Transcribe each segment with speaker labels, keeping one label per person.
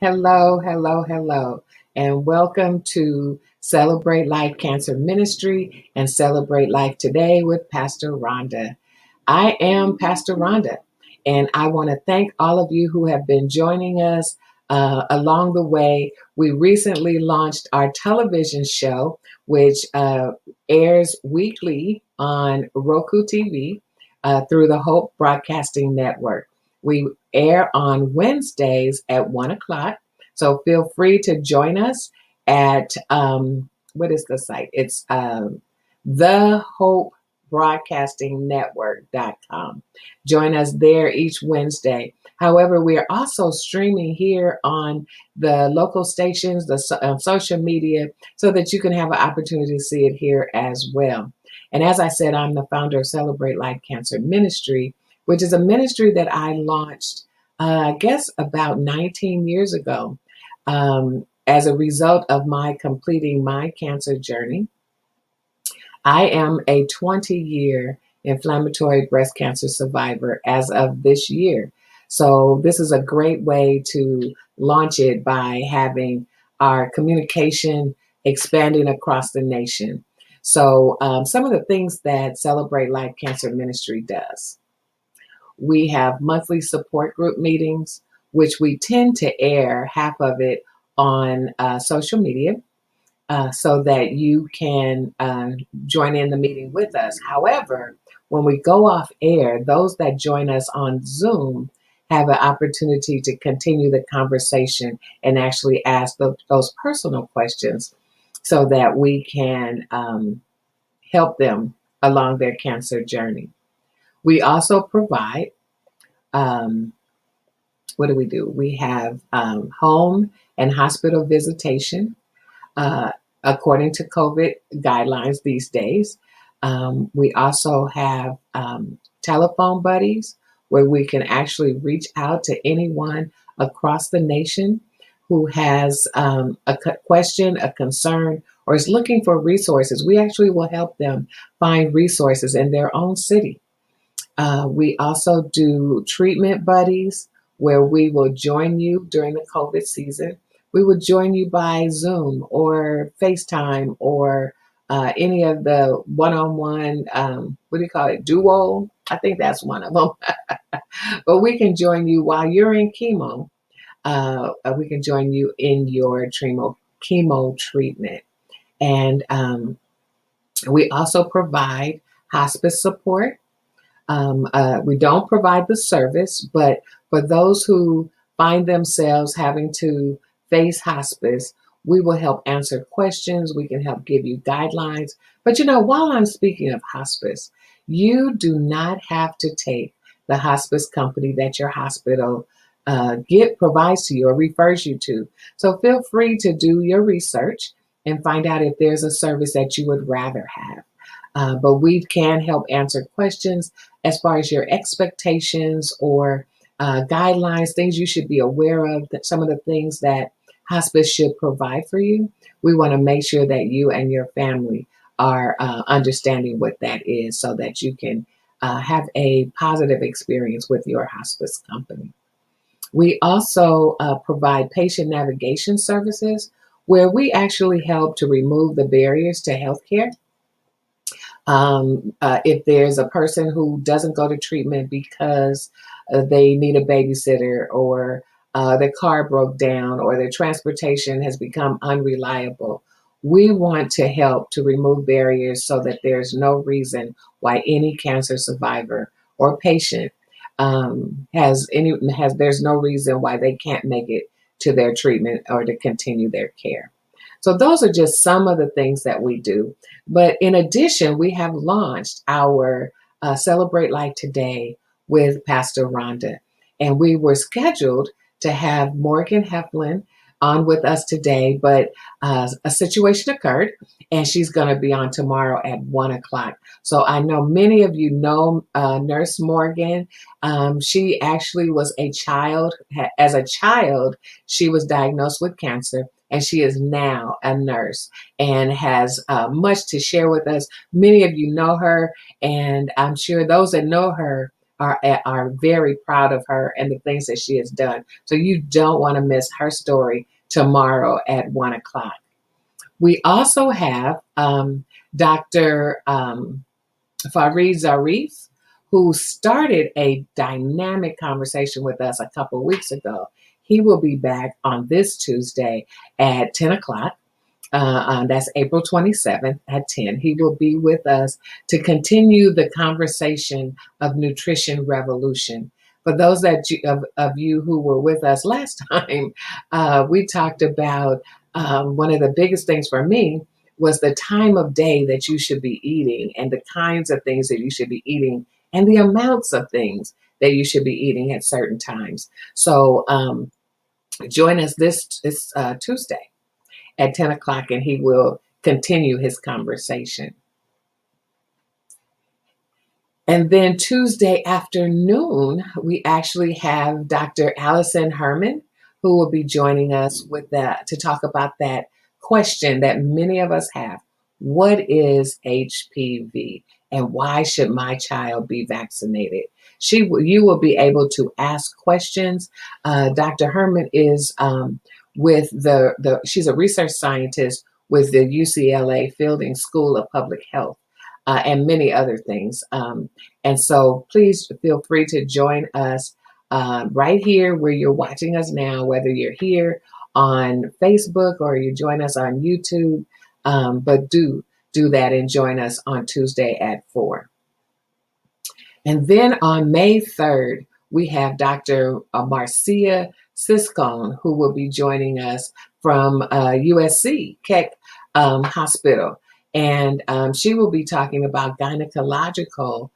Speaker 1: Hello, hello, hello, and welcome to Celebrate Life Cancer Ministry and Celebrate Life Today with Pastor Rhonda. I am Pastor Rhonda, and I want to thank all of you who have been joining us along the way. We recently launched our television show, which airs weekly on Roku TV through the Hope Broadcasting Network. We air on Wednesdays at 1 o'clock. So feel free to join us at, what is the site? It's the Hope Broadcasting Network.com. Join us there each Wednesday. However, we are also streaming here on the local stations, the social media, so that you can have an opportunity to see it here as well. And as I said, I'm the founder of Celebrate Life Cancer Ministry, which is a ministry that I launched, I guess, about 19 years ago, as a result of my completing my cancer journey. I am a 20-year inflammatory breast cancer survivor as of this year. So this is a great way to launch it by having our communication expanding across the nation. So some of the things that Celebrate Life Cancer Ministry does. We have monthly support group meetings, which we tend to air half of it on social media so that you can join in the meeting with us. However, when we go off air, those that join us on Zoom have an opportunity to continue the conversation and actually ask those personal questions so that we can help them along their cancer journey. We also provide, what do we do? We have home and hospital visitation uh, according to COVID guidelines these days. We also have telephone buddies where we can actually reach out to anyone across the nation who has a question, a concern, or is looking for resources. We actually will help them find resources in their own city. We also do treatment buddies where we will join you during the COVID season. We will join you by Zoom or FaceTime or any of the one-on-one, what do you call it, duo? I think that's one of them. But we can join you while you're in chemo. We can join you in your chemo treatment. And we also provide hospice support. We don't provide the service, but for those who find themselves having to face hospice, we will help answer questions. We can help give you guidelines. But while I'm speaking of hospice, you do not have to take the hospice company that your hospital provides to you or refers you to. So feel free to do your research and find out if there's a service that you would rather have. But we can help answer questions as far as your expectations or guidelines, things you should be aware of, that some of the things that hospice should provide for you. We want to make sure that you and your family are understanding what that is so that you can have a positive experience with your hospice company. We also provide patient navigation services where we actually help to remove the barriers to healthcare. If there's a person who doesn't go to treatment because they need a babysitter or their car broke down or their transportation has become unreliable, we want to help to remove barriers so that there's no reason why any cancer survivor or patient there's no reason why they can't make it to their treatment or to continue their care. So those are just some of the things that we do. But in addition, we have launched our Celebrate Life Today with Pastor Rhonda. And we were scheduled to have Morgan Heflin on with us today, but a situation occurred and she's going to be on tomorrow at 1 o'clock. So I know many of you know Nurse Morgan. She actually was a child. As a child, she was diagnosed with cancer. And she is now a nurse and has much to share with us. Many of you know her, and I'm sure those that know her are very proud of her and the things that she has done. So you don't want to miss her story tomorrow at 1 o'clock. We also have Dr. Fareed Zarif, who started a dynamic conversation with us a couple of weeks ago. He will be back on this Tuesday at 10 o'clock. That's April 27th at 10. He will be with us to continue the conversation of nutrition revolution. For those of you who were with us last time, we talked about one of the biggest things for me was the time of day that you should be eating and the kinds of things that you should be eating and the amounts of things that you should be eating at certain times. So join us this Tuesday at 10 o'clock, and he will continue his conversation. And then Tuesday afternoon, we actually have Dr. Allison Herman, who will be joining us with that to talk about that question that many of us have. What is HPV and why should my child be vaccinated? You will be able to ask questions. Dr. Herman is with she's a research scientist with the UCLA Fielding School of Public Health and many other things. And so please feel free to join us right here where you're watching us now, whether you're here on Facebook or you join us on YouTube. But do that and join us on Tuesday at 4. And then on May 3rd, we have Dr. Marcia Siscone, who will be joining us from USC Keck Hospital. And she will be talking about gynecological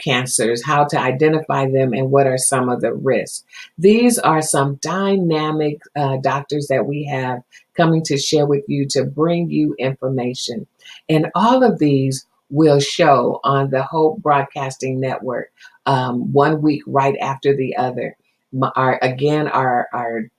Speaker 1: cancers, how to identify them, and what are some of the risks. These are some dynamic doctors that we have coming to share with you to bring you information. And all of these will show on the Hope Broadcasting Network 1 week right after the other. Our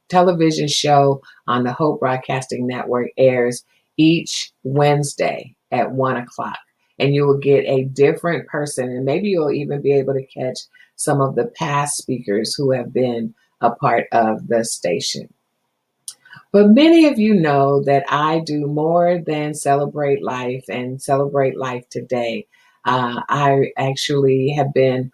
Speaker 1: television show on the Hope Broadcasting Network airs each Wednesday at 1 o'clock. And you will get a different person, and maybe you'll even be able to catch some of the past speakers who have been a part of the station. But many of you know that I do more than celebrate life and celebrate life today. I actually have been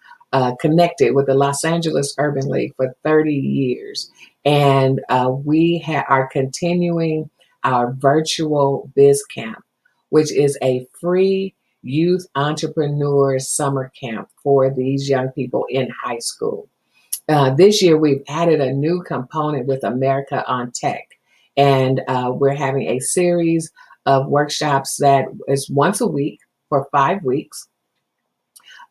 Speaker 1: connected with the Los Angeles Urban League for 30 years. And we are continuing our virtual Biz Camp, which is a free youth entrepreneur summer camp for these young people in high school. This year, we've added a new component with America on Tech. And we're having a series of workshops that is once a week for 5 weeks,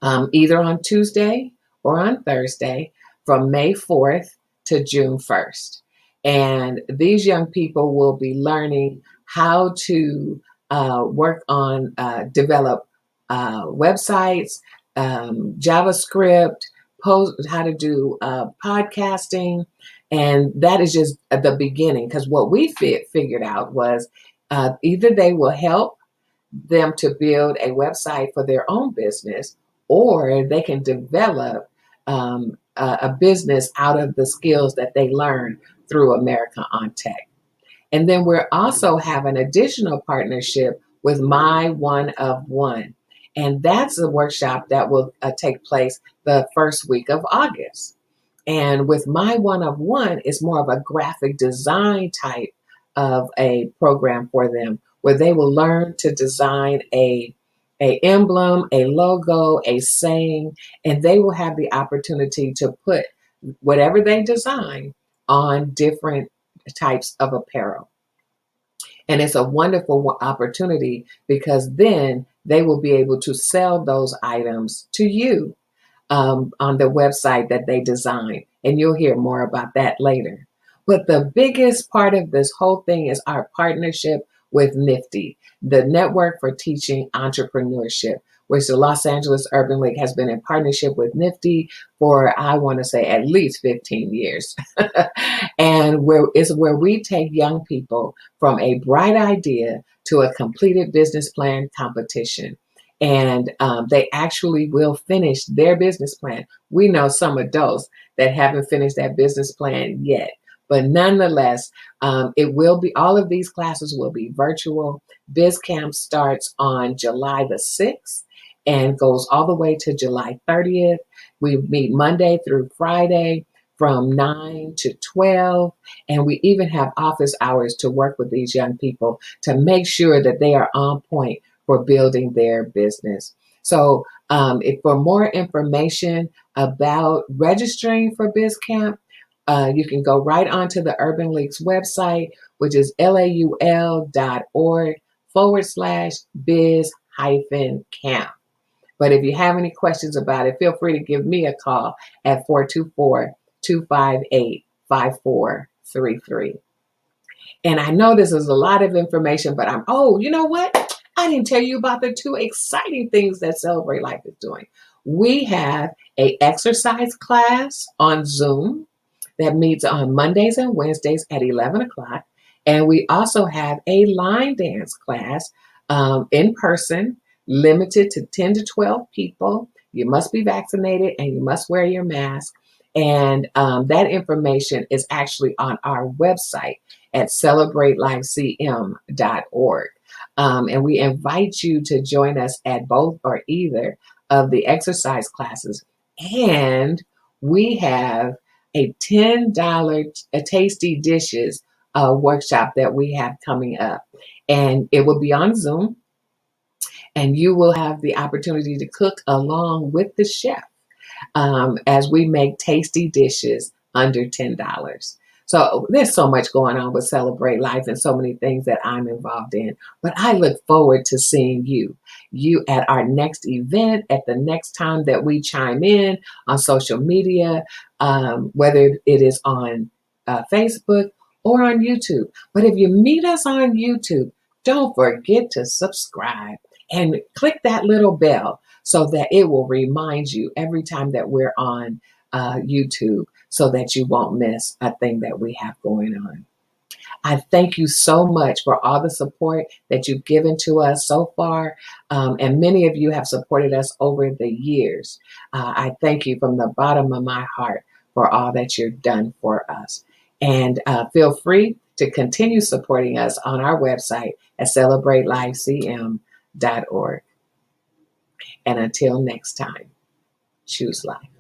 Speaker 1: either on Tuesday or on Thursday from May 4th to June 1st. And these young people will be learning how to work on, develop websites, JavaScript, how to do podcasting. And that is just the beginning, because what we figured out was either they will help them to build a website for their own business, or they can develop a business out of the skills that they learn through America on Tech. And then we're also have an additional partnership with My One of One. And that's a workshop that will take place the first week of August. And with My One of One, it's more of a graphic design type of a program for them, where they will learn to design a emblem, a logo, a saying, and they will have the opportunity to put whatever they design on different types of apparel. And it's a wonderful opportunity, because then they will be able to sell those items to you on the website that they design. And you'll hear more about that later. But the biggest part of this whole thing is our partnership with NIFTY, the Network for Teaching Entrepreneurship, which the Los Angeles Urban League has been in partnership with NIFTY for, I want to say, at least 15 years. And where we take young people from a bright idea to a completed business plan competition. and they actually will finish their business plan. We know some adults that haven't finished that business plan yet, but nonetheless, it will be, all of these classes will be virtual. BizCamp starts on July the 6th and goes all the way to July 30th. We meet Monday through Friday from 9 to 12, and we even have office hours to work with these young people to make sure that they are on point for building their business. So if for more information about registering for BizCamp, you can go right onto the Urban League's website, which is laul.org/biz-camp. But if you have any questions about it, feel free to give me a call at 424-258-5433. And I know this is a lot of information, but you know what? I didn't tell you about the two exciting things that Celebrate Life is doing. We have an exercise class on Zoom that meets on Mondays and Wednesdays at 11 o'clock. And we also have a line dance class in person, limited to 10 to 12 people. You must be vaccinated and you must wear your mask. And that information is actually on our website at celebratelifecm.org. And we invite you to join us at both or either of the exercise classes. And we have a $10 tasty dishes workshop that we have coming up. And it will be on Zoom. And you will have the opportunity to cook along with the chef as we make tasty dishes under $10. So there's so much going on with Celebrate Life and so many things that I'm involved in. But I look forward to seeing you at our next event, at the next time that we chime in on social media, whether it is on Facebook or on YouTube. But if you meet us on YouTube, don't forget to subscribe and click that little bell so that it will remind you every time that we're on YouTube, so that you won't miss a thing that we have going on. I thank you so much for all the support that you've given to us so far. And many of you have supported us over the years. I thank you from the bottom of my heart for all that you've done for us. And feel free to continue supporting us on our website at celebratelifecm.org. And until next time, choose life.